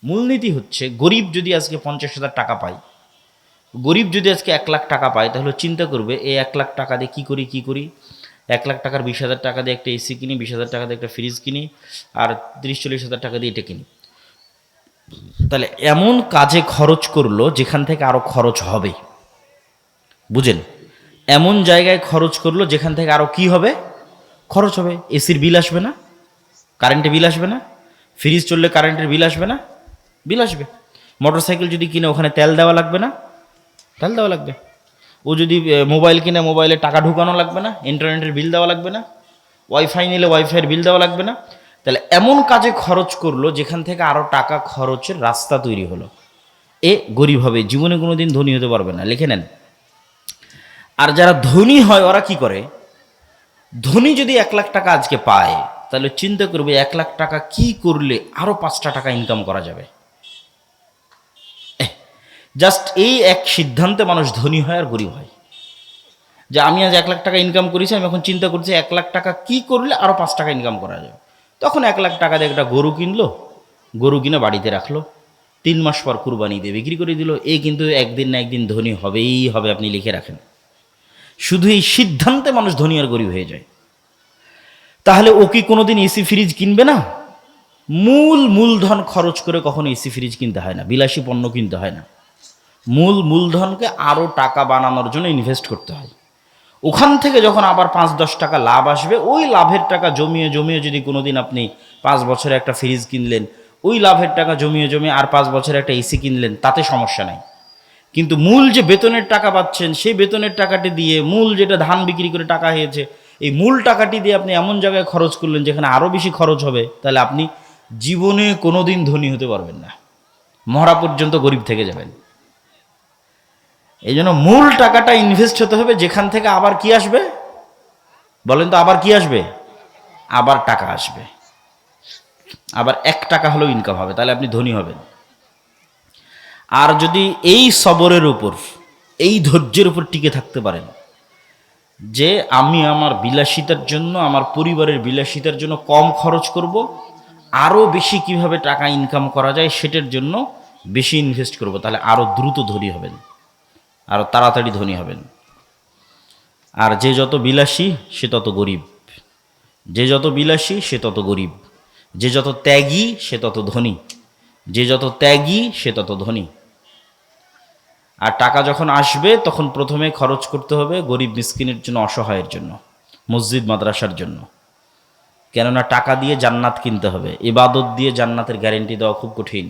মূলনীতি হচ্ছে গরিব যদি আজকে 50,000 টাকা পায়, গরিব যদি আজকে 1,00,000 টাকা পায়, তাহলে চিন্তা করবে এই 1,00,000 টাকা দিয়ে কী করি। 1,00,000 টাকার 20,000 টাকা দিয়ে একটা এসি কিনি, 20,000 টাকা দিয়ে একটা ফ্রিজ কিনি, আর 30-40,000 টাকা দিয়ে এটা কিনি। তাহলে এমন কাজে খরচ করলো যেখান থেকে আরও খরচ হবে, বুঝেন? এমন জায়গায় খরচ করলো যেখান থেকে আরও কি হবে, খরচ হবে। এসির বিল আসবে না, কারেন্টের বিল আসবে না, ফ্রিজ চললে কারেন্টের বিল আসবে না, বিল আসবে। মোটরসাইকেল যদি কিনে ওখানে তেল দেওয়া লাগবে না, তেল দেওয়া লাগবে। ও যদি মোবাইল কিনে মোবাইলে টাকা ঢুকানো লাগবে না, ইন্টারনেটের বিল দেওয়া লাগবে না, ওয়াইফাই নিলে ওয়াইফাইয়ের বিল দেওয়া লাগবে না। তাহলে এমন কাজে খরচ করলো যেখান থেকে আরও টাকা খরচের রাস্তা তৈরি হলো। এ গরিব হবে, জীবনে কোনো দিন ধনী হতে পারবে না, লিখে নেন। আর যারা ধনী হয় ওরা কি করে, ধনী যদি 1,00,000 টাকা আজকে পায়, তাহলে চিন্তা করবে 1,00,000 টাকা কি করলে আরও 5টা টাকা ইনকাম করা যাবে। জাস্ট এই এক সিদ্ধান্তে মানুষ ধনী হয় আর গরিব হয়, যে আমি আজ 1,00,000 টাকা ইনকাম করেছি, আমি এখন চিন্তা করছি 1,00,000 টাকা কি করলে আরও 5 টাকা ইনকাম করা যাবে। তখন 1,00,000 টাকা দিয়ে একটা গরু কিনলো, গরু কিনে বাড়িতে রাখলো, 3 মাস পর কুরবানি দিয়ে বিক্রি করে দিল। এই কিন্তু একদিন না একদিন ধনী হবেই হবে, আপনি লিখে রাখেন। শুধু এই সিদ্ধান্তে মানুষ ধনী আর গরিব হয়ে যায়। তাহলে ও কি কোনোদিন এসি ফ্রিজ কিনবে না? মূলধন খরচ করে কখনো এসি ফ্রিজ কিনতে হয় না, বিলাসী পণ্য কিনতে হয় না। মূলধনকে আরও টাকা বানানোর জন্য ইনভেস্ট করতে হয়। ওখান থেকে যখন আবার 5-10 টাকা লাভ আসবে, ওই লাভের টাকা জমিয়ে জমিয়ে যদি কোনোদিন আপনি 5 বছরে একটা ফ্রিজ কিনলেন, ওই লাভের টাকা জমিয়ে জমিয়ে আর 5 বছরে একটা এসি কিনলেন, তাতে সমস্যা নাই। কিন্তু মূল যে বেতনের টাকা পাচ্ছেন, সেই বেতনের টাকাটি দিয়ে মূল যেটা ধান বিক্রি করে টাকা হয়েছে, এই মূল টাকাটি দিয়ে আপনি এমন জায়গায় খরচ করলেন যেখানে আরও বেশি খরচ হবে, তাহলে আপনি জীবনে কোনোদিন ধনী হতে পারবেন না, মরা পর্যন্ত গরিব থেকে যাবেন। এই জন্য মূল টাকাটা ইনভেস্ট হতে হবে যেখান থেকে আবার কি আসবে, বলেন তো, আবার কি আসবে? আবার টাকা আসবে, আবার 1 টাকা হলেও ইনকাম হবে, তাহলে আপনি ধনী হবেন। আর যদি এই সবরের উপর, এই ধৈর্যের উপর টিকে থাকতে পারেন, যে আমি আমার বিলাসিতার জন্য, আমার পরিবারের বিলাসিতার জন্য কম খরচ করব, আরও বেশি কিভাবে টাকা ইনকাম করা যায় সেটার জন্য বেশি ইনভেস্ট করব, তাহলে আরও দ্রুত ধনী হবেন, আরও তাড়াতাড়ি ধনী হবেন। আর যে যত বিলাসী সে তত গরিব, যে যত বিলাসী সে তত গরিব, যে যত ত্যাগী সে তত ধনী, যে যত ত্যাগী সে তত ধনী। আর টাকা যখন আসবে তখন প্রথমে খরচ করতে হবে গরিব মিসকিনের জন্য, অসহায়ের জন্য, মসজিদ মাদ্রাসার জন্য। কেননা টাকা দিয়ে জান্নাত কিনতে হবে, ইবাদত দিয়ে জান্নাতের গ্যারেন্টি দেওয়া খুব কঠিন।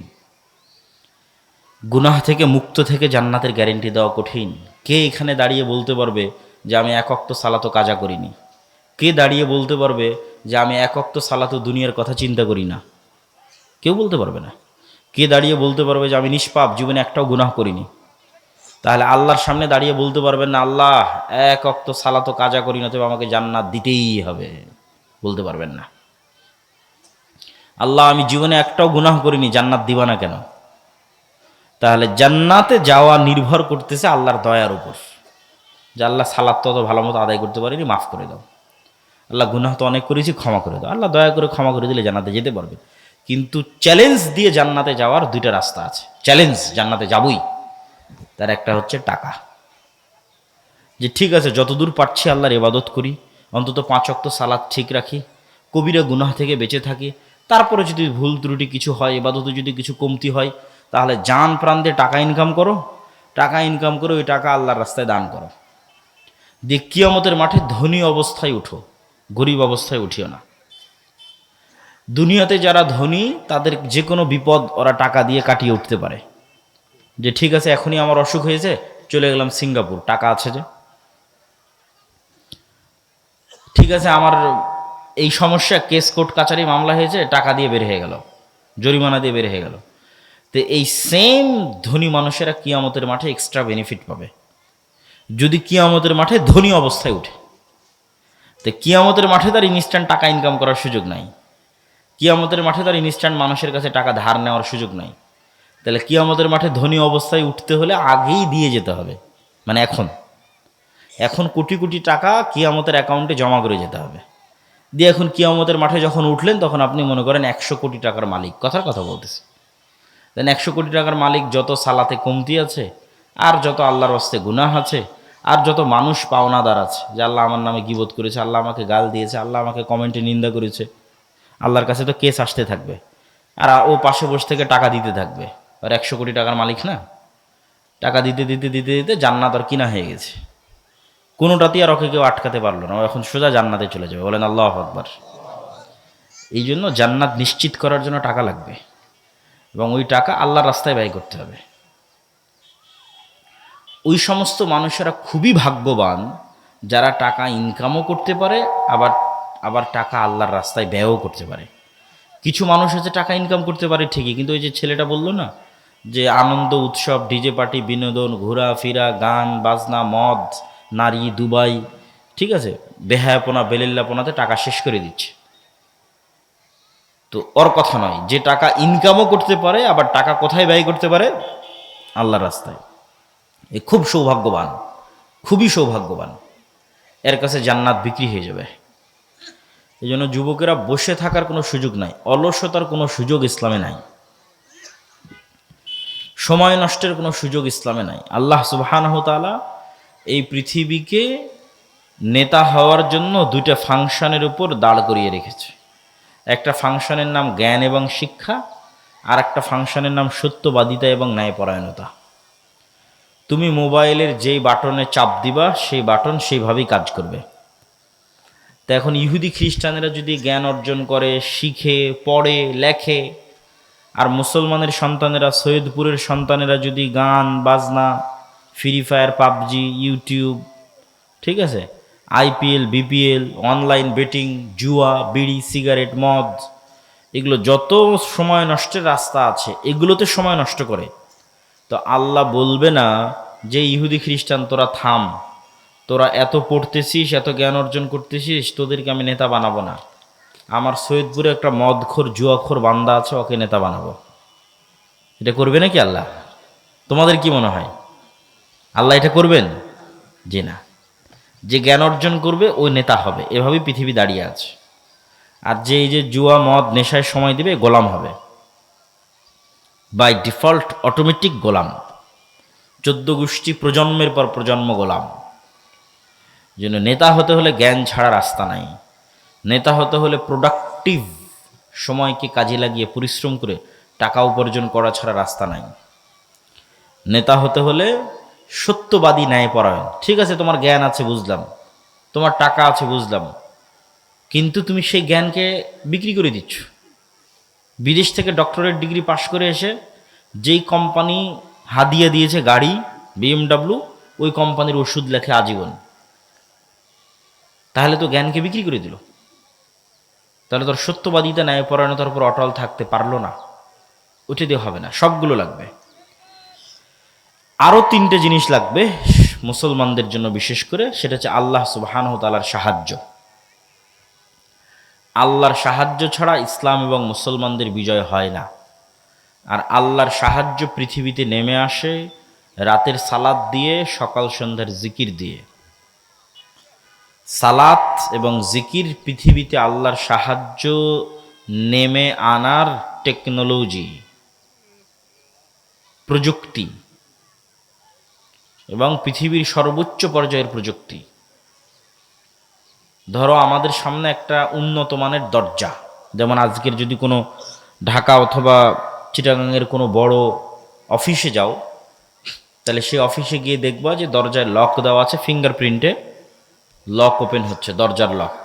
গুনাহ থেকে মুক্ত থেকে জান্নাতের গ্যারেন্টি দেওয়া কঠিন। কে এখানে দাঁড়িয়ে বলতে পারবে যে আমি 1 ওয়াক্ত সালাতও কাজা করিনি? কে দাঁড়িয়ে বলতে পারবে যে আমি 1 ওয়াক্ত সালাতও দুনিয়ার কথা চিন্তা করি না? কেউ বলতে পারবে না। কে দাঁড়িয়ে বলতে পারবে যে আমি নিষ্পাপ, জীবনে একটাও গুনাহ করিনি? তাহলে আল্লাহর সামনে দাঁড়িয়ে বলতে পারবেন না আল্লাহ 1 ওয়াক্ত সালাতও কাজা করি না, তবে আমাকে জান্নাত দিতেই হবে? বলতে পারবেন না। আল্লাহ আমি জীবনে একটাও গুনাহ করিনি, জান্নাত দিবা না কেন? তাহলে জান্নাতে যাওয়া নির্ভর করতেছে আল্লাহর দয়ার উপর, যে আল্লাহ সালাত তো ভালো মতো আদায় করতে পারিনি, মাফ করে দাও। আল্লাহ গুনাহ তো অনেক করেছি, ক্ষমা করে দাও। আল্লাহ দয়া করে ক্ষমা করে দিলে জান্নাতে যেতে পারবে। কিন্তু চ্যালেঞ্জ দিয়ে জান্নাতে যাওয়ার 2টা রাস্তা আছে। চ্যালেঞ্জ, জান্নাতে যাবই, তার একটা হচ্ছে টাকা। যে ঠিক আছে যতদূর পারছি আল্লাহর ইবাদত করি, অন্তত 5 ওয়াক্ত সালাত ঠিক রাখি, কবিরা গুনাহ থেকে বেঁচে থাকি, তারপরে যদি ভুল ত্রুটি কিছু হয়, ইবাদতে যদি কিছু কমতি হয়, তাহলে জান প্রাণ দিয়ে টাকা ইনকাম করো, টাকা ইনকাম করে ওই টাকা আল্লাহর রাস্তায় দান করো। দিয়ে কিয়ামতের মাঠে ধনী অবস্থায় উঠো, গরিব অবস্থায় উঠিও না। দুনিয়াতে যারা ধনী তাদের যে কোনো বিপদ ওরা টাকা দিয়ে কাটিয়ে উঠতে পারে। যে ঠিক আছে এখনই আমার অসুখ হয়েছে, চলে গেলাম সিঙ্গাপুর, টাকা আছে যে। ঠিক আছে আমার এই সমস্যা, কেস কোর্ট কাচারি মামলা হয়েছে, টাকা দিয়ে বের হয়ে গেল, জরিমানা দিয়ে বের হয়ে গেল। তো এই সেম ধনী মানুষেরা কিয়ামতের মাঠে এক্সট্রা বেনিফিট পাবে যদি কিয়ামতের মাঠে ধনী অবস্থায় উঠে। তো কিয়ামতের মাঠে তার ইনস্ট্যান্ট টাকা ইনকাম করার সুযোগ নাই, কিয়ামতের মাঠে তার ইনস্ট্যান্ট মানুষের কাছে টাকা ধার নেওয়ার সুযোগ নাই। তাহলে কিয়ামতের মাঠে ধনী অবস্থায় উঠতে হলে আগেই দিয়ে যেতে হবে, মানে এখন কোটি কোটি টাকা কিয়ামতের অ্যাকাউন্টে জমা করে যেতে হবে। দিয়ে এখন কিয়ামতের মাঠে যখন উঠলেন তখন আপনি মনে করেন 100 কোটি টাকার মালিক, কথার কথা বলতেছি। দেন 100 কোটি টাকার মালিক যত সালাতে কমতি আছে, আর যত আল্লাহর রাস্তায় গুনাহ আছে, আর যত মানুষ পাওনাদার আছে, যে আল্লাহ আমার নামে গীবত করেছে, আল্লাহ আমাকে গাল দিয়েছে, আল্লাহ আমাকে কমেন্টে নিন্দা করেছে, আল্লাহর কাছে তো কেস আসতে থাকবে। আর ও পাশে বসে থেকে টাকা দিতে থাকবে। আর 100 কোটি টাকার মালিক না, টাকা দিতে দিতে দিতে দিতে জান্নাত আর কিনা হয়ে গেছে। কোনোটাতেই আর ওকে কেউ আটকাতে পারলো না, ও এখন সোজা জান্নাতে চলে যাবে। বলেন আল্লাহু আকবার। এই জন্য জান্নাত নিশ্চিত করার জন্য টাকা লাগবে, এবং ওই টাকা আল্লাহর রাস্তায় ব্যয় করতে হবে। ওই সমস্ত মানুষেরা খুবই ভাগ্যবান যারা টাকা ইনকামও করতে পারে, আবার আবার টাকা আল্লাহর রাস্তায় ব্যয়ও করতে পারে। কিছু মানুষ আছে টাকা ইনকাম করতে পারে ঠিকই, কিন্তু ওই যে ছেলেটা বললো না, যে আনন্দ উৎসব, ডিজে পার্টি, বিনোদন, ঘোরাফেরা, গান বাজনা, মদ, নারী, দুবাই, ঠিক আছে, বেহায়াপনা বেলিল্লাপনাতে টাকা শেষ করে দিচ্ছে। তো ওর কথা নয়, যে টাকা ইনকামও করতে পারে আবার টাকা কোথায় ব্যয় করতে পারে? আল্লাহর রাস্তায়। এ খুব সৌভাগ্যবান, খুবই সৌভাগ্যবান। এর কাছে জান্নাত বিক্রি হয়ে যাবে। এই জন্য যুবকেরা বসে থাকার কোনো সুযোগ নাই, অলসতার কোনো সুযোগ ইসলামে নাই, সময় নষ্টের কোনো সুযোগ ইসলামে নাই। আল্লাহ সুবহানাহু ওয়া তাআলা এই পৃথিবীকে নেতা হওয়ার জন্য দুইটা ফাংশনের উপর দাঁড় করিয়ে রেখেছে। একটা ফাংশনের নাম জ্ঞান এবং শিক্ষা, আর একটা ফাংশনের নাম সত্যবাদিতা এবং ন্যায়পরায়ণতা। তুমি মোবাইলের যেই বাটনে চাপ দিবা, সেই বাটন সেইভাবেই কাজ করবে। তো এখন ইহুদি খ্রিস্টানেরা যদি জ্ঞান অর্জন করে, শিখে, পড়ে, লেখে, আর মুসলমানের সন্তানেরা, সৈয়দপুরের সন্তানেরা যদি গান বাজনা, ফ্রি ফায়ার, পাবজি, ইউটিউব, ঠিক আছে, আইপিএল, বিপিএল, অনলাইন বেটিং, জুয়া, বিড়ি, সিগারেট, মদ, এগুলো যত সময় নষ্টের রাস্তা আছে, এগুলোতে সময় নষ্ট করে, তো আল্লাহ বলবে না যে ইহুদি খ্রিস্টান তোরা থাম, তোরা এত পড়তেছিস, এত জ্ঞান অর্জন করতেছিস, তোদেরকে আমি নেতা বানাবো না। আমার সৈয়দপুরে একটা মদখোর, জুয়াখোর বান্দা আছে, ওকে নেতা বানাবো। এটা করবে নাকি আল্লাহ? তোমাদের কি মনে হয় আল্লাহ এটা করবেন? জি না। যে জ্ঞান অর্জন করবে ওই নেতা হবে, এভাবেই পৃথিবী দাঁড়িয়ে আছে। আর যে এই যে জুয়া, মদ, নেশায় সময় দিবে, গোলাম হবে বাই ডিফল্ট, অটোমেটিক গোলাম। 14 গোষ্ঠী প্রজন্মের পর প্রজন্ম গোলাম। জন্য নেতা হতে হলে জ্ঞান ছাড়া রাস্তা নাই। নেতা হতে হলে প্রোডাক্টিভ, সময়কে কাজে লাগিয়ে পরিশ্রম করে টাকা উপার্জন করা ছাড়া রাস্তা নাই। নেতা হতে হলে সত্যবাদী, ন্যায়পরায়ণ। ঠিক আছে, তোমার জ্ঞান আছে বুঝলাম, তোমার টাকা আছে বুঝলাম, কিন্তু তুমি সেই জ্ঞানকে বিক্রি করে দিচ্ছ। বিদেশ থেকে ডক্টরেট ডিগ্রি পাশ করে এসে যেই কোম্পানি হাদিয়া দিয়েছে গাড়ি, BMW, ওই কোম্পানির ওষুধ লেখে আজীবন। তাহলে তো জ্ঞানকে বিক্রি করে দিল। তাহলে তোর সত্যবাদিতা, ন্যায়পরায়ণতার উপর অটল থাকতে পারলো না। ওটা দিয়ে হবে না, সবগুলো লাগবে। আরও 3টে জিনিস লাগবে মুসলমানদের জন্য বিশেষ করে, সেটা হচ্ছে আল্লাহ সুবহানাহু ওয়া তাআলার সাহায্য। আল্লাহর সাহায্য ছাড়া ইসলাম এবং মুসলমানদের বিজয় হয় না। আর আল্লাহর সাহায্য পৃথিবীতে নেমে আসে রাতের সালাত দিয়ে, সকাল সন্ধ্যার জিকির দিয়ে। সালাত এবং জিকির পৃথিবীতে আল্লাহর সাহায্য নেমে আনার টেকনোলজি, প্রযুক্তি, এবং পৃথিবীর সর্বোচ্চ পর্যায়ের প্রযুক্তি। ধরো আমাদের সামনে একটা উন্নত মানের দরজা, যেমন আজকের যদি কোনো ঢাকা অথবা চিটাগাংয়ের কোনো বড় অফিসে যাও, তাহলে সেই অফিসে গিয়ে দেখবা যে দরজায় লক দেওয়া আছে, ফিঙ্গারপ্রিন্টে লক ওপেন হচ্ছে, দরজার লক,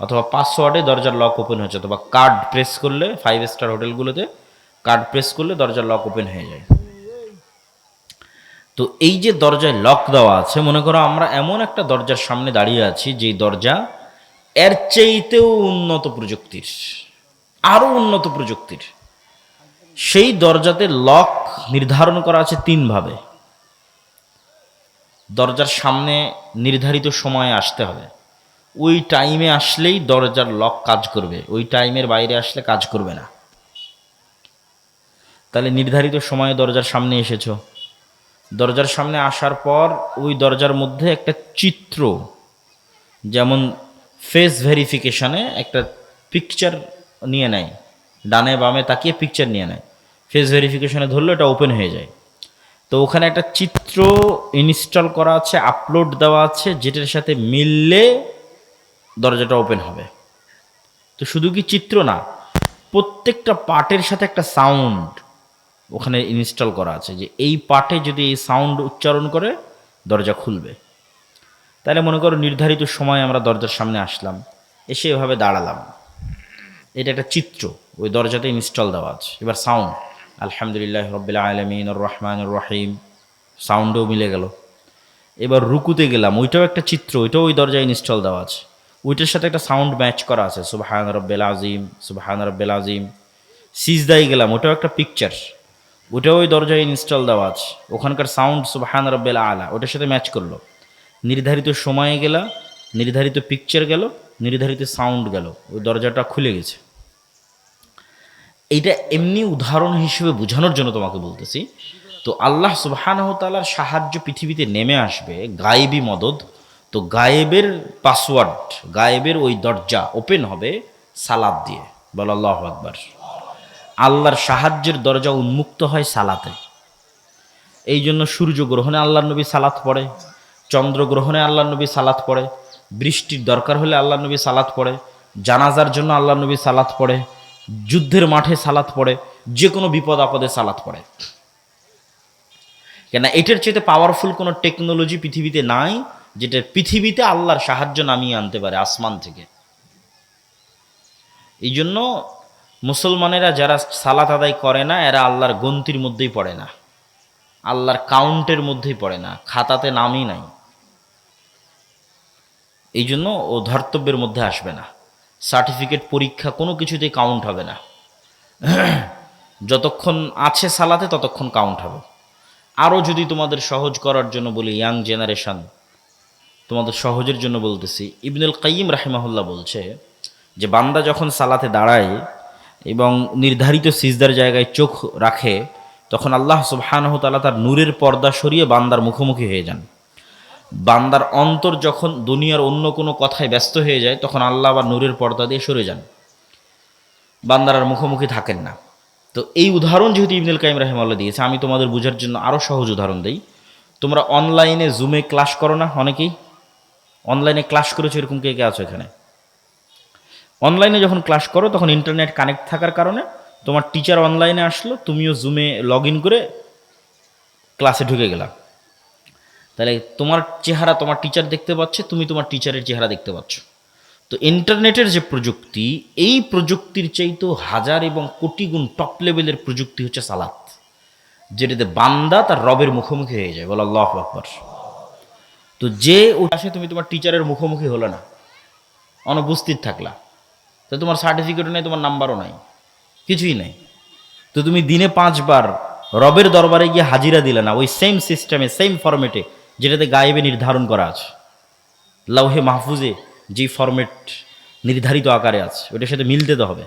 অথবা পাসওয়ার্ডে দরজার লক ওপেন হচ্ছে, অথবা কার্ড প্রেস করলে, 5 স্টার হোটেলগুলোতে কার্ড প্রেস করলে দরজার লক ওপেন হয়ে যায়। তো এই যে দরজায় লক দেওয়া আছে, মনে করো আমরা এমন একটা দরজার সামনে দাঁড়িয়ে আছি, যেই দরজা এর চাইতেও উন্নত প্রযুক্তির, আরো উন্নত প্রযুক্তির। সেই দরজাতে লক নির্ধারণ করা আছে 3 ভাবে। দরজার সামনে নির্ধারিত সময়ে আসতে হবে, ওই টাইমে আসলেই দরজার লক কাজ করবে, ওই টাইমের বাইরে আসলে কাজ করবে না। তাহলে নির্ধারিত সময়ে দরজার সামনে এসেছো, দরজার সামনে আসার পর ওই দরজার মধ্যে একটা চিত্র, যেমন ফেস ভেরিফিকেশনে একটা পিকচার নিয়ে নেয়, ডানে বামে তাকিয়ে পিকচার নিয়ে নেয়, ফেস ভেরিফিকেশনে ধরলে এটা ওপেন হয়ে যায়। তো ওখানে একটা চিত্র ইনস্টল করা আছে, আপলোড দেওয়া আছে, যেটার সাথে মিললে দরজাটা ওপেন হবে। তো শুধু কি চিত্র না, প্রত্যেকটা পার্টের সাথে একটা সাউন্ড ওখানে ইনস্টল করা আছে, যে এই পার্টে যদি এই সাউন্ড উচ্চারণ করে দরজা খুলবে। তাহলে মনে করো নির্ধারিত সময় আমরা দরজার সামনে আসলাম, এসে এভাবে দাঁড়ালাম, এটা একটা চিত্র ওই দরজাতে ইনস্টল দেওয়া আছে। এবার সাউন্ড আলহামদুলিল্লাহ রাব্বিল আলামিন আর রহমানির রহিম, সাউন্ডও মিলে গেল। এবার রুকুতে গেলাম, ওইটাও একটা চিত্র, ওইটাও ওই দরজায় ইনস্টল দেওয়া আছে, ওইটার সাথে একটা সাউন্ড ম্যাচ করা আছে, সুবহান রাব্বিল আযীম, সুবহান রাব্বিল আযীম। সিজদায় গেলাম, ওটাও একটা পিকচার, ওটাও ওই দরজায় ইনস্টল দেওয়া আছে, ওখানকার সাউন্ড সুবহান রাব্বিল আলা ওটার সাথে ম্যাচ করলো। নির্ধারিত সময়ে গেলা, নির্ধারিত পিকচার গেল, নির্ধারিত সাউন্ড গেল, ওই দরজাটা খুলে গেছে। এইটা এমনি উদাহরণ হিসেবে বোঝানোর জন্য তোমাকে বলতেছি। তো আল্লাহ সুবহানাহু ওয়া তাআলার সাহায্য পৃথিবীতে নেমে আসবে, গায়েবী মদদ। তো গায়েবের পাসওয়ার্ড, গায়েবের ওই দরজা ওপেন হবে সালাত দিয়ে। বল আল্লাহু আকবার। আল্লাহর সাহায্যের দরজা উন্মুক্ত হয় সালাতে। এই জন্য সূর্যগ্রহণে আল্লাহর নবী সালাত পড়ে, চন্দ্রগ্রহণে আল্লাহর নবী সালাত পড়ে, বৃষ্টির দরকার হলে আল্লাহর নবী সালাত পড়ে, জানাজার জন্য আল্লাহর নবী সালাত পড়ে, যুদ্ধের মাঠে সালাত পড়ে, যে কোনো বিপদ আপদে সালাত পড়ে। কেন, এটার চেয়ে পাওয়ারফুল কোনো টেকনোলজি পৃথিবীতে নাই, যেটা পৃথিবীতে আল্লাহর সাহায্য নামিয়ে আনতে পারে আসমান থেকে। এই জন্য মুসলমানেরা যারা সালাত আদায় করে না, এরা আল্লাহর গন্তির মধ্যেই পড়ে না, আল্লাহর কাউন্টের মধ্যেই পড়ে না, খাতাতে নামই নাই। এই জন্য ও ধর্তব্যের মধ্যে আসবে না, সার্টিফিকেট পরীক্ষা কোনো কিছুতেই কাউন্ট হবে না। যতক্ষণ আছে সালাতে ততক্ষণ কাউন্ট হবে। আরও যদি তোমাদের সহজ করার জন্য বলি, ইয়াং জেনারেশন, তোমাদের সহজের জন্য বলতেছি, ইবনুল কাইয়িম রাহিমাহুল্লাহ বলছে যে বান্দা যখন সালাতে দাঁড়ায় এবং নির্ধারিত সিজদার জায়গায় চোখ রাখে, তখন আল্লাহ সুবহানাহু ওয়া তাআলা তার নূরের পর্দা সরিয়ে বান্দার মুখোমুখি হয়ে যান। বান্দার অন্তর যখন দুনিয়ার অন্য কোনো কথায় ব্যস্ত হয়ে যায়, তখন আল্লাহ আবার নূরের পর্দা দিয়ে সরে যান, বান্দার আর মুখোমুখি থাকেন না। তো এই উদাহরণ যেহেতু ইবনুল কাইয়িম রাহিমাহুল্লাহ দিয়েছে, আমি তোমাদের বোঝার জন্য আরও সহজ উদাহরণ দিই। তোমরা অনলাইনে জুমে ক্লাস করো না? অনেকেই অনলাইনে ক্লাস করেছো, এরকম কে কে আছো এখানে? অনলাইনে যখন ক্লাস করো তখন ইন্টারনেট কানেক্ট থাকার কারণে তোমার টিচার অনলাইনে আসলো, তুমিও জুমে লগ ইন করে ক্লাসে ঢুকে গেলা। তাহলে তোমার চেহারা তোমার টিচার দেখতে পাচ্ছে, তুমি তোমার টিচারের চেহারা দেখতে পাচ্ছ। তো ইন্টারনেটের যে প্রযুক্তি, এই প্রযুক্তির চাইতেও হাজার এবং কোটি গুণ টপ লেভেলের প্রযুক্তি হচ্ছে সালাত, যেটাতে বান্দা তার রবের মুখোমুখি হয়ে যায়। বল আল্লাহু আকবার। তো যে আসে, তুমি তোমার টিচারের মুখোমুখি হলো না, অনুপস্থিত থাকলা, তো তোমার সার্টিফিকেটও নেই, তোমার নাম্বারও নাই, কিছুই নেই। তো তুমি দিনে 5 বার রবের দরবারে গিয়ে হাজিরা দিলে না, ওই সেম সিস্টেমে, সেম ফরম্যাটে, যেটাতে গায়েবে নির্ধারণ করা আছে, লাউহে মাহফুজে যে ফরম্যাট নির্ধারিত আকারে আছে, ওটার সাথে মিলতে তো হবে।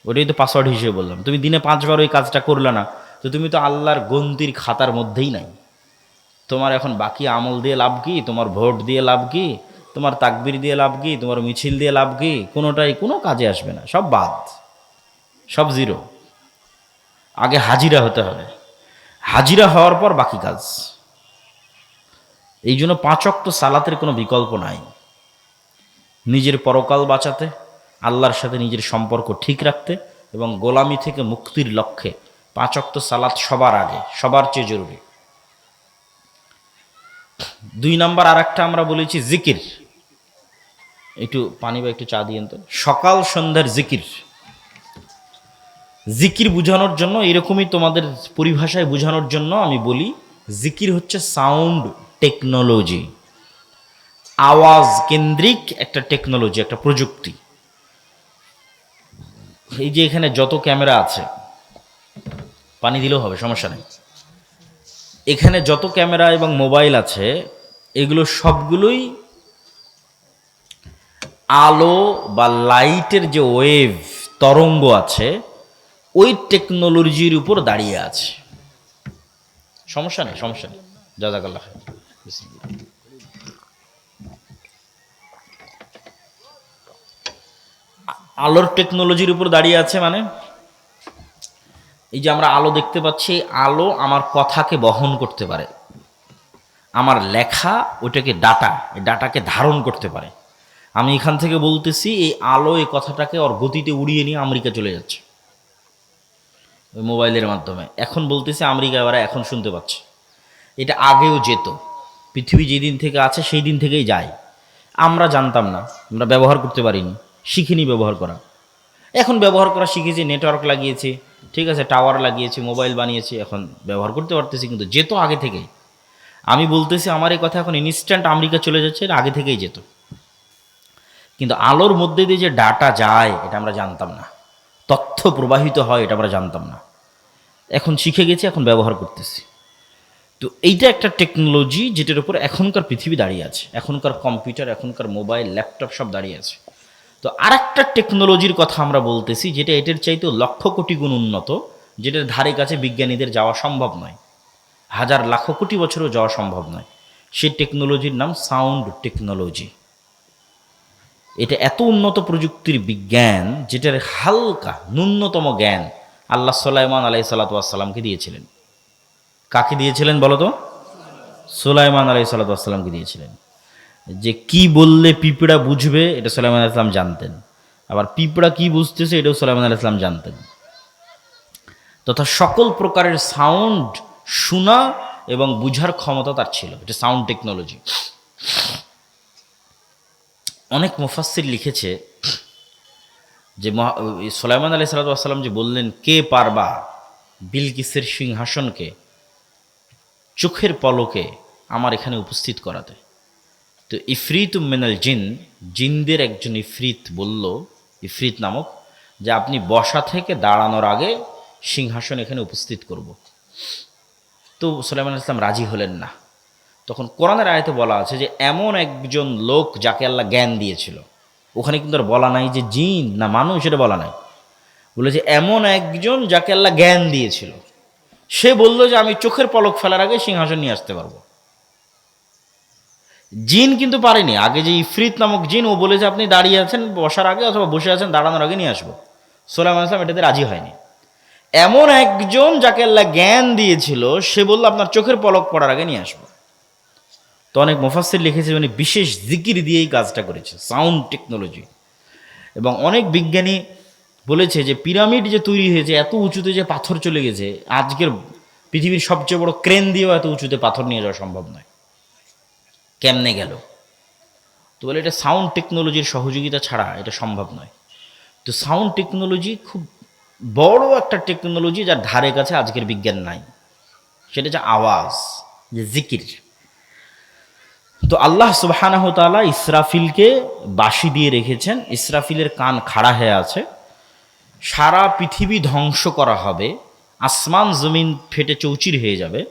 ওটাই তো পাসওয়ার্ড হিসেবে বললাম। তুমি দিনে 5 বার ওই কাজটা করলে না, তো তুমি তো আল্লাহর গন্তির খাতার মধ্যেই নাই। তোমার এখন বাকি আমল দিয়ে লাভ কি? তোমার ভোট দিয়ে লাভ কি? তোমার তাকবীর দিয়ে লাভ কি? তোমার মিছিল দিয়ে লাভ কি? কোনোটাই কোনো কাজে আসবে না, সব বাদ, সব জিরো। আগে হাজিরা হতে হবে, হাজিরা হওয়ার পর বাকি কাজ। এই জন্য 5 ওয়াক্ত সালাতের কোনো বিকল্প নাই। নিজের পরকাল বাঁচাতে, আল্লাহর সাথে নিজের সম্পর্ক ঠিক রাখতে এবং গোলামি থেকে মুক্তির লক্ষ্যে 5 ওয়াক্ত সালাত সবার আগে, সবার চেয়ে জরুরি। 2 নাম্বার আর একটা আমরা বলেছি জিকির। একটু পানি বা একটু চা দিয়েন তো। সকাল সন্ধ্যার জিকির, জিকির বোঝানোর জন্য, এরকমই তোমাদের পরিভাষায় বোঝানোর জন্য আমি বলি, জিকির হচ্ছে সাউন্ড টেকনোলজি, আওয়াজ কেন্দ্রিক একটা টেকনোলজি, একটা প্রযুক্তি। এই যে এখানে যত ক্যামেরা আছে, পানি দিলেও হবে, সমস্যা নেই। এখানে যত ক্যামেরা এবং মোবাইল আছে, এগুলো সবগুলোই আলো বা লাইটের যে ওয়েভ, তরঙ্গ আছে, ওই টেকনোলজির উপর দাঁড়িয়ে আছে। সমস্যা নেই, সমস্যা নেই, জাযাকাল্লাহ খাইর। বিসমিল্লাহ। আলোর টেকনোলজির উপর দাঁড়িয়ে আছে মানে এই যে আমরা আলো দেখতে পাচ্ছি, এই আলো আমার কথাকে বহন করতে পারে, আমার লেখা ওইটাকে ডাটা, এই ডাটাকে ধারণ করতে পারে। আমি এখান থেকে বলতেছি, এই আলো এই কথাটাকে ওর গতিতে উড়িয়ে নিয়ে আমেরিকা চলে যাচ্ছে ওই মোবাইলের মাধ্যমে। এখন বলতেছে আমেরিকা, এবার এখন শুনতে পাচ্ছে। এটা আগেও যেত, পৃথিবী যেদিন থেকে আছে সেই দিন থেকেই যায়। আমরা জানতাম না, আমরা ব্যবহার করতে পারিনি, শিখিনি ব্যবহার করা। এখন ব্যবহার করা শিখেছি, নেটওয়ার্ক লাগিয়েছি, ঠিক আছে, টাওয়ার লাগিয়েছি, মোবাইল বানিয়েছি, এখন ব্যবহার করতে পারতেছি। কিন্তু যেত আগে থেকেই। আমি বলতেছি আমার এই কথা এখন ইনস্ট্যান্ট আমেরিকা চলে যাচ্ছে, এটা আগে থেকেই যেত। কিন্তু আলোর মধ্যে দিয়ে যে ডাটা যায় এটা আমরা জানতাম না, তথ্য প্রবাহিত হয় এটা আমরা জানতাম না। এখন শিখে গেছি, এখন ব্যবহার করতেছি। তো এইটা একটা টেকনোলজি যেটার উপর এখনকার পৃথিবী দাঁড়িয়ে আছে, এখনকার কম্পিউটার, এখনকার মোবাইল, ল্যাপটপ সব দাঁড়িয়ে আছে। তো আরেকটা টেকনোলজির কথা আমরা বলতেছি, যেটা এটার চাইতেও লক্ষ কোটি গুণ উন্নত, যেটার ধারে কাছে বিজ্ঞানীদের যাওয়া সম্ভব নয়, হাজার লাখ কোটি বছরও যাওয়া সম্ভব নয়। সেই টেকনোলজির নাম সাউন্ড টেকনোলজি। এটা এত উন্নত প্রযুক্তির বিজ্ঞান, যেটার হালকা ন্যূনতম জ্ঞান আল্লাহ সুলাইমান আলাইহিস সালাতু দিয়েছিলেন। কাকে দিয়েছিলেন বলো তো? সুলাইমান আলাইহিস সালাতু দিয়েছিলেন। যে কি বললে পিঁপড়া বুঝবে এটা সুলাইমান আলাইহিস সালাম জানতেন, আবার পিঁপড়া কি বুঝতেছে এটাও সুলাইমান আলাইহিস সালাম জানতেন। তথা সকল প্রকারের সাউন্ড শোনা এবং বুঝার ক্ষমতা তার ছিল। এটা সাউন্ড টেকনোলজি। অনেক মুফাসসির লিখেছে যে সুলাইমান আলাইহিস সালাম যে বললেন, কে পারবা বিলকিসের সিংহাসনকে চোখের পলকে আমার এখানে উপস্থিত করাতে। তো ইফরিত মিনাল জিন, জিনদের একজন ইফরিত বলল, ইফরিত নামক, যে আপনি বসা থেকে দাঁড়ানোর আগে সিংহাসন এখানে উপস্থিত করব। তো সুলাইমান আলাইহিস সালাম রাজি হলেন না। তখন কোরআনের আয়াতে বলা আছে যে এমন একজন লোক যাকে আল্লাহ জ্ঞান দিয়েছিল। ওখানে কিন্তু আর বলা নাই যে জিন না মানুষ, এটা বলা নাই, বলেছে এমন একজন যাকে আল্লাহ জ্ঞান দিয়েছিল। সে বলল যে আমি চোখের পলক ফেলার আগে সিংহাসন নিয়ে আসতে পারবো। জিন কিন্তু পারেনি। আগে যে ইফরিত নামক জিন, ও বলেছে আপনি দাঁড়িয়ে আছেন বসার আগে, অথবা বসে আছেন দাঁড়ানোর আগে নিয়ে আসবো। সুলাইমান আলাইহিস সালাম এটাতে রাজি হয়নি। এমন একজন যাকে আল্লাহ জ্ঞান দিয়েছিল সে বলল আপনার চোখের পলক পড়ার আগে নিয়ে আসবো। তো অনেক মুফাসসির লিখেছে উনি বিশেষ জিকির দিয়েই কাজটা করেছে, সাউন্ড টেকনোলজি। এবং অনেক বিজ্ঞানী বলেছে যে পিরামিড যে তৈরি হয়েছে এত উঁচুতে, যে পাথর চলে গেছে, আজকের পৃথিবীর সবচেয়ে বড় ক্রেন দিয়েও এত উঁচুতে পাথর নিয়ে যাওয়া সম্ভব নয়। কেমনে গেল? তো বলে এটা সাউন্ড টেকনোলজির সহযোগিতা ছাড়া এটা সম্ভব নয়। তো সাউন্ড টেকনোলজি খুব বড় একটা টেকনোলজি, যার ধারে কাছে আজকের বিজ্ঞান নাই। সেটা হচ্ছে আওয়াজ, যে জিকির। তো আল্লাহ সুবহানাহু ওয়া তাআলা ইসরাফিলকে বাঁশি দিয়ে রেখেছেন। ইসরাফিলের কান খাড়া হয়ে আছে। সারা পৃথিবী ধ্বংস করা হবে, আসমান জমিন ফেটে চৌচির হয়ে যাবে,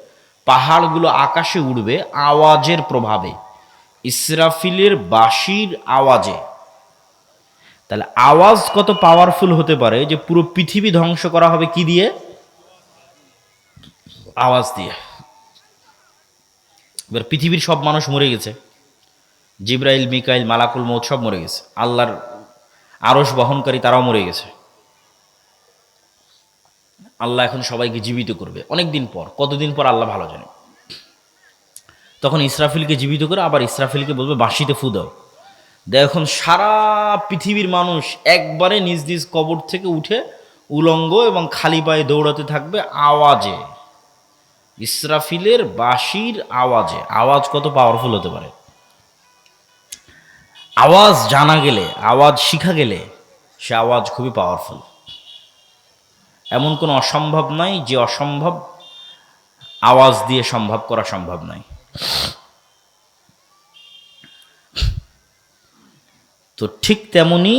পাহাড়গুলো আকাশে উড়বে আওয়াজের প্রভাবে, ইসরাফিলের বাঁশির আওয়াজে। তাহলে আওয়াজ কত পাওয়ারফুল হতে পারে যে পুরো পৃথিবী ধ্বংস করা হবে কি দিয়ে? আওয়াজ দিয়ে। এবার পৃথিবীর সব মানুষ মরে গেছে, জিব্রাইল, মিকাইল, মালাকুল মৌত সব মরে গেছে, আল্লাহর আরশ বহনকারী তারাও মরে গেছে। আল্লাহ এখন সবাইকে জীবিত করবে অনেক দিন পর, কতদিন পর আল্লাহ ভালো জানে। তখন ইসরাফিলকে জীবিত করে আবার ইসরাফিলকে বলবে বাঁশিতে ফু দাও। এখন সারা পৃথিবীর মানুষ একবারে নিজ নিজ কবর থেকে উঠে উলঙ্গ এবং খালি পায়ে দৌড়াতে থাকবে আওয়াজে, ইসরাফিলের বাঁশির আওয়াজে। আওয়াজ কত পাওয়ারফুল হতে পারে! আওয়াজ জানা গেলে, আওয়াজ শিখা গেলে সে আওয়াজ খুবই পাওয়ারফুল। এমন কোনো অসম্ভব নাই যে অসম্ভব আওয়াজ দিয়ে সম্ভব করা সম্ভব নয়। তো ঠিক তেমনি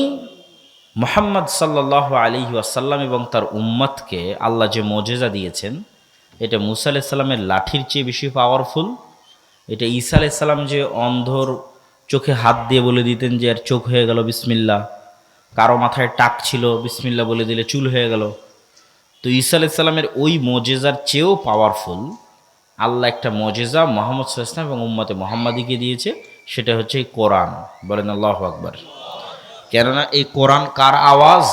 মুহাম্মদ সাল্লাল্লাহু আলাইহি ওয়াসাল্লাম এবং তার উম্মতকে আল্লাহ যে মুজিজা দিয়েছেন, এটা মুসা আলাইহিস সালামের লাঠির চেয়ে বেশি পাওয়ারফুল। এটা ঈসা আলাইহিস সালাম যে অন্ধর চোখে হাত দিয়ে বলে দিতেন যে এর চোখ হয়ে গেল বিসমিল্লাহ, কারো মাথায় টাক ছিল বিসমিল্লাহ বলে দিলে চুল হয়ে গেল। তো ঈসা আলাইহিস সালামের ওই মুজিজার চেয়েও পাওয়ারফুল আল্লাহ একটা মুজিজা মুহাম্মদ সাল্লাল্লাহু আলাইহি ওয়াসাল্লাম এবং উম্মতে মুহাম্মাদিকে দিয়েছে, সেটা হচ্ছে এই কোরআন। বলেন আল্লাহু আকবার। কেননা এই কোরআন কার আওয়াজ?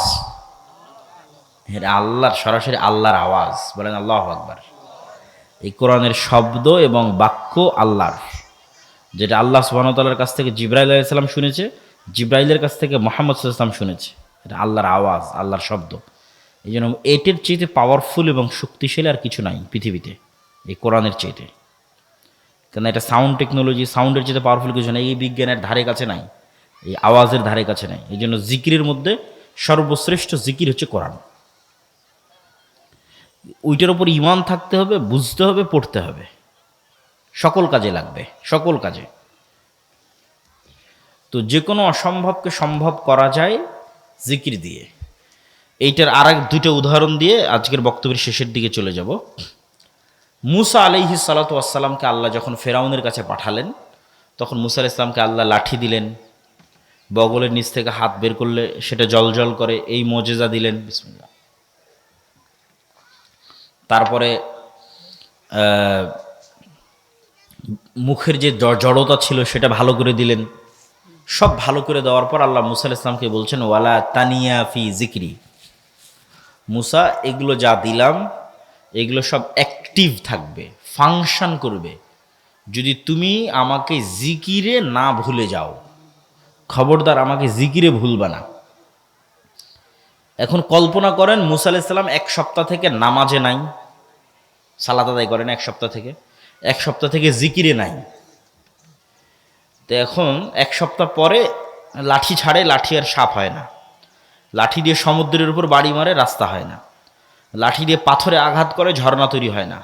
এটা আল্লাহর, সরাসরি আল্লাহর আওয়াজ। বলেন আল্লাহু আকবার। এই কোরআনের শব্দ এবং বাক্য আল্লাহর, যেটা আল্লাহ সুবহানাহু ওয়া তাআলার কাছ থেকে জিবরাইল আলাইহিস সালাম শুনেছে, জিবরাইলের কাছ থেকে মুহাম্মদ সাল্লাল্লাহু আলাইহি ওয়াসাল্লাম শুনেছে। এটা আল্লাহর আওয়াজ, আল্লাহর শব্দ। এই জন্য এটির চেয়ে পাওয়ারফুল এবং শক্তিশালী আর কিছু নাই পৃথিবীতে এই কোরআনের চেয়ে। কেন এটা সাউন্ড টেকনোলজি, সাউন্ডের চেয়ে পাওয়ারফুল কিছু নাই, এই বিজ্ঞানের ধারে কাছে নাই, এই আওয়াজের ধারে কাছে নাই। এই জন্য জিকিরের মধ্যে সর্বশ্রেষ্ঠ জিকির হচ্ছে কোরআন। ওইটার উপর ঈমান থাকতে হবে, বুঝতে হবে, পড়তে হবে, সকল কাজে লাগবে, সকল কাজে। তো যে কোনো অসম্ভবকে সম্ভব করা যায় জিকির দিয়ে। এইটার আর এক দুইটা উদাহরণ দিয়ে আজকের বক্তব্যের শেষের দিকে চলে যাব। মুসা আলাইহিস সালাতু ওয়াস সালামকে আল্লাহ যখন ফেরাউনের কাছে পাঠালেন, তখন মুসা আলাইহিস সালামকে আল্লাহ লাঠি দিলেন, বগলের নিচ থেকে হাত বের করলে সেটা জলজল করে, এই মুজিজা দিলেন। বিসমিল্লাহ। তারপরে মুখের যে জড়তা ছিল সেটা ভালো করে দিলেন। সব ভালো করে দেওয়ার পর আল্লাহ মুসা আলাইহিস সালামকে বলছেন, ওয়ালা তানিয়া ফি জিকরি। মুসা, এগুলো যা দিলাম এগুলো সব অ্যাক্টিভ থাকবে, ফাংশন করবে যদি তুমি আমাকে জিকিরে না ভুলে যাও। খবরদার আমাকে জিকিরে ভুলবা না। এখন কল্পনা করেন মুসা আলাইহিস সালাম এক সপ্তাহ থেকে নামাজে নাই, সালাত আদায় করেন এক সপ্তাহ থেকে জিকিরে নাই। তো এখন এক সপ্তাহ পরে লাঠি ছাড়ে, লাঠি আর সাপ হয় না। লাঠি দিয়ে সমুদ্রের উপর বাড়ি মারে, রাস্তা হয় না। লাঠি দিয়ে পাথরে আঘাত করে, ঝর্ণা তৈরি হয় না।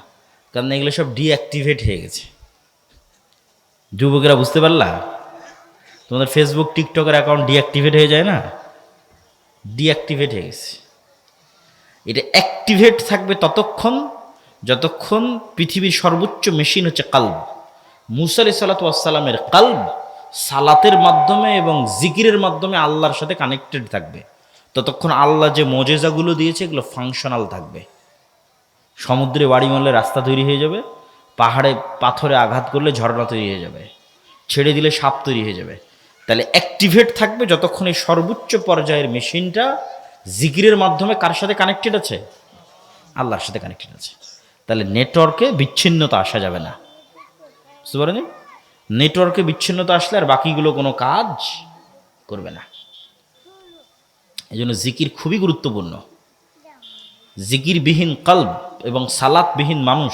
কারণ এগুলো সব ডিঅ্যাক্টিভেট হয়ে গেছে। যুবকেরা বুঝতে পারলা? তোমাদের ফেসবুক টিকটকের অ্যাকাউন্ট ডিঅ্যাক্টিভেট হয়ে যায় না? ডিঅ্যাক্টিভেট হয়ে গেছে। এটা অ্যাক্টিভেট থাকবে ততক্ষণ যতক্ষণ পৃথিবীর সর্বোচ্চ মেশিন হচ্ছে কালব। মুসা আলাইহিস সালাতু ওয়াস সালামের কালব সালাতের মাধ্যমে এবং জিকিরের মাধ্যমে আল্লাহর সাথে কানেক্টেড থাকবে। ততক্ষণ আল্লাহ যে মোজেজাগুলো দিয়েছে এগুলো ফাংশনাল থাকবে। সমুদ্রে বাড়ি মারলে রাস্তা তৈরি হয়ে যাবে, পাহাড়ে পাথরে আঘাত করলে ঝর্ণা তৈরি হয়ে যাবে, ছেড়ে দিলে সাপ তৈরি হয়ে যাবে। তাহলে অ্যাক্টিভেট থাকবে যতক্ষণ এই সর্বোচ্চ পর্যায়ের মেশিনটা জিকিরের মাধ্যমে কার সাথে কানেক্টেড আছে? আল্লাহর সাথে কানেক্টেড আছে। তাহলে নেটওয়ার্কে বিচ্ছিন্নতা আসা যাবে না। বুঝতে পারেন? নেটওয়ার্কে বিচ্ছিন্নতা আসলে আর বাকিগুলো কোনো কাজ করবে না। এই জন্য জিকির খুবই গুরুত্বপূর্ণ। জিকিরবিহীন কলব এবং সালাতবিহীন মানুষ,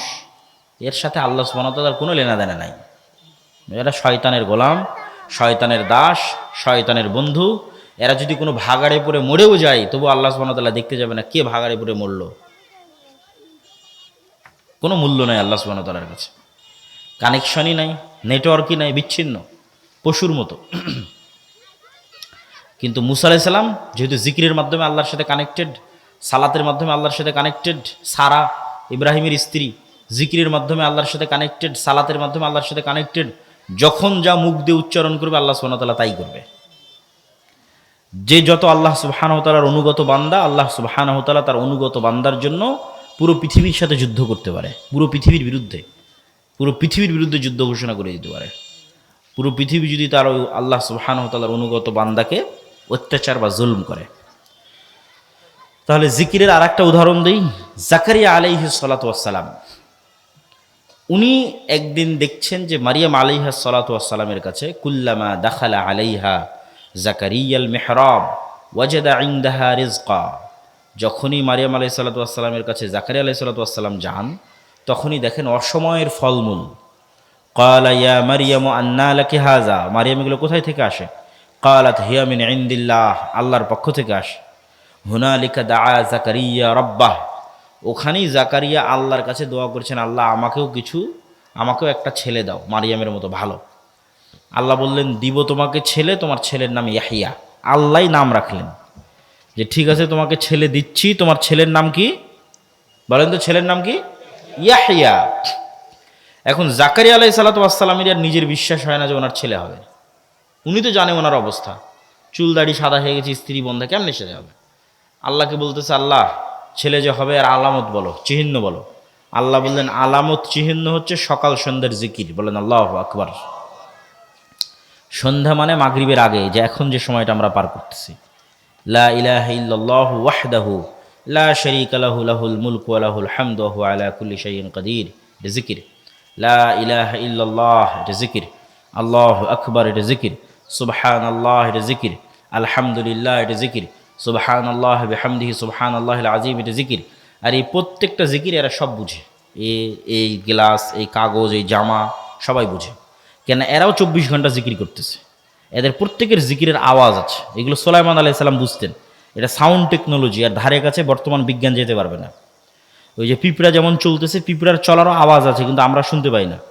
এর সাথে আল্লাহ সুবহানাহু ওয়া তাআলার কোনো লেনাদেনা নাই। এরা শয়তানের গোলাম, শয়তানের দাস, শয়তানের বন্ধু। এরা যদি কোনো ভাগাড়ে পড়ে মরেও যায় তবু আল্লাহ সুবহানাহু ওয়া তাআলা দেখতে যাবে না কে ভাগাড়ে পড়ে মরল। কোনো মূল্য নাই আল্লাহ সুবহানাহু ওয়া তাআলার কাছে। কানেকশনই নাই, নেটওয়ার্কই নাই, বিচ্ছিন্ন, পশুর মতো। কিন্তু মুসা আলাইহিস সালাম যেহেতু জিকিরের মাধ্যমে আল্লাহর সাথে কানেক্টেড, সালাতের মাধ্যমে আল্লাহর সাথে কানেক্টেড, সারা ইব্রাহিমের স্ত্রী জিকিরের মাধ্যমে আল্লাহর সাথে কানেক্টেড, সালাতের মাধ্যমে আল্লাহর সাথে কানেক্টেড। যখন যা মুখ দিয়ে উচ্চারণ করবে আল্লাহ সুবহানাহু ওয়া তাআলা তাই করবে। যে যত আল্লাহ সুবহানাহু ওয়া তাআলার অনুগত বান্দা, আল্লাহ সুবহানাহু ওয়া তাআলা তার অনুগত বান্দার জন্য পুরো পৃথিবীর সাথে যুদ্ধ করতে পারে, পুরো পৃথিবীর বিরুদ্ধে যুদ্ধ ঘোষণা করে দিতে পারে। পুরো পৃথিবী যদি তার আল্লাহ সুবহানাহু ওয়া তাআলার অনুগত বান্দাকে অত্যাচার বা জুলম করে। তাহলে জিকিরের আর একটা উদাহরণ দিই। জাকারিয়া আলাইহিস সালাতু ওয়াস সালাম, উনি একদিন দেখছেন যে মারিয়াম আলাইহিস সালাতু ওয়াস সালামের কাছে কুল্লামা দাখালা আলাইহা জাকারিয়াল মিহরাব ওয়াজাদা ইনদাহা রিজকা। যখনই মারিয়াম আলাইহিস সালাতু ওয়াস সালামের কাছে জাকারিয়া আলাইহিস সালাতু ওয়াস সালাম যান, তখনই দেখেন অসময়ের ফলমূল। ক্বালা ইয়া মারিয়াম আন্না লাকি হাযা। মারিয়াম, এগুলো কোথায় থেকে আসে? ক্বালাত হিয়া মিন ইনদিল্লাহ, আল্লাহর পক্ষ থেকে আসে। হুনালিকা দাআ জাকারিয়া রাব্বাহ, ওখানেই জাকারিয়া আল্লাহর কাছে দোয়া করছেন, আল্লাহ আমাকেও একটা ছেলে দাও মারিয়ামের মতো ভালো। আল্লাহ বললেন, দিব তোমাকে ছেলে, তোমার ছেলের নাম ইয়াহিয়া। আল্লাহই নাম রাখলেন যে ঠিক আছে তোমাকে ছেলে দিচ্ছি, তোমার ছেলের নাম কি বলেন তো? ছেলের নাম কি? ইয়াহিয়া। এখন জাকারিয়া আলাইহিস সালাতু ওয়াস সালামের আর নিজের বিশ্বাস হয় না যে ওনার ছেলে হবে। উনি তো জানে ওনার অবস্থা, চুল দাড়ি সাদা হয়ে গেছে, স্ত্রী বন্ধা, কেমনে ছেলে হবে? আল্লাহকে বলতেছে, আল্লাহ ছেলে যে হবে আর আলামত বলো, চিহ্ন বলো। আল্লাহ বললেন, আলামত চিহ্ন হচ্ছে সকাল সন্ধ্যার জিকির। বলেন আল্লাহু আকবার। সন্ধ্যা মানে মাগরিবের আগে, যে এখন যে সময়টা আমরা পার করতেছি। লা ইলাহা ইল্লাল্লাহু ওয়াহদাহু লা শারীকা লাহু লাহুল মুলকু ওয়া লাহুল হামদু ওয়া হুয়া আলা কুল্লি শাইইন কাদির, এটা জিকির। লা ইলাহা ইল্লাল্লাহ, এটা জিকির। আল্লাহু আকবার, এটা জিকির। সুবহানাল্লাহ, এটা জিকির। আলহামদুলিল্লাহ, এটা জিকির। সুবহানাল্লাহ বিহামদিহি সুবহানাল্লাহিল আযীম, এটা জিকির। আর এই প্রত্যেকটা জিকির এরা সব বুঝে। এই গ্লাস, এই কাগজ, এই জামা সবাই বুঝে। কেন এরাও 24 ঘন্টা জিকির করতেছে। এদের প্রত্যেকের জিকিরের আওয়াজ আছে। এগুলো সুলাইমান আলাইহিস সালাম বুঝতেন। এটা সাউন্ড টেকনোলজি, আর ধারে কাছে বর্তমান বিজ্ঞান যেতে পারবে না। ওই যে পিঁপড়া যেমন চলতেছে, পিঁপড়ার চলারও আওয়াজ আছে, কিন্তু আমরা শুনতে পাই না।